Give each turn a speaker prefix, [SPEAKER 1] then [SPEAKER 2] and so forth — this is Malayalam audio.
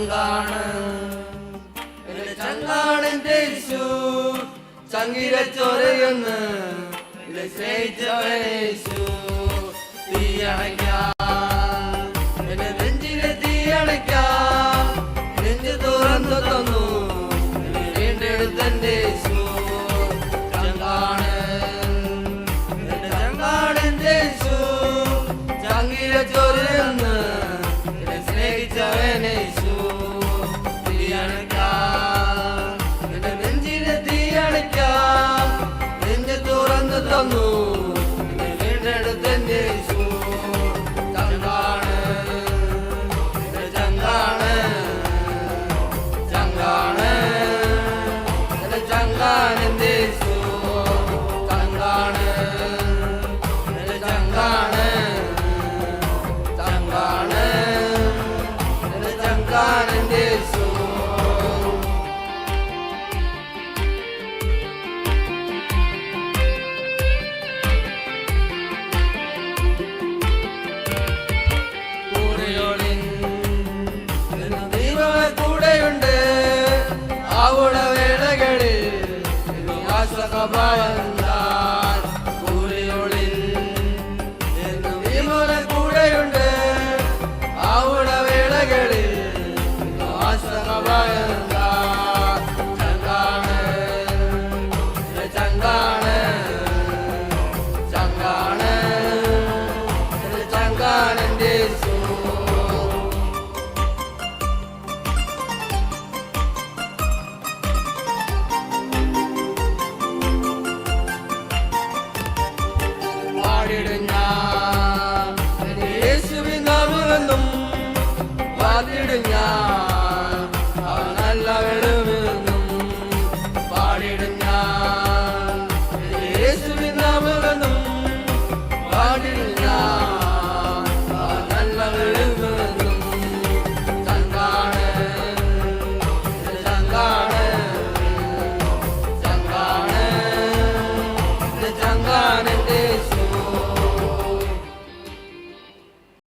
[SPEAKER 1] ചങ്കാണ് ചങ്കാണെന്റെ യേശു ചങ്കിരച്ചോരയെന്ന് സ്നേഹിച്ചവനേശു തീയണയ്ക്കാം എന്റെ നെഞ്ചിലെ തീയണയ്ക്കാം നെഞ്ച് തുറന്നു തന്നു വീണ്ടെടുത്തന്റെ യേശു ചങ്കാണ് എന്റെ ചങ്കാണെന്റെ യേശു ചങ്കിരച്ചോരയെന്ന് സ്നേഹിച്ചവനേശു തീയണയ്ക്കാം എന്റെ നെഞ്ചിലെ തീയണയ്ക്കാം നെഞ്ച് തുറന്നു തന്നു വീണ്ടെടുത്തന്റെ യേശു ചങ്കാണ് ചങ്കാണ് ചങ്കാണ് എന്റെ ചങ്കാണെന്റെ യേശു ചങ്കാണ് എന്റെ ചങ്കാണ് ചങ്കാണ് എന്റെ ചങ്കാണെന്റെ യേശു കൂടെയുണ്ട് ആവുട വേളകളിൽ ആശ്വാസഭാവം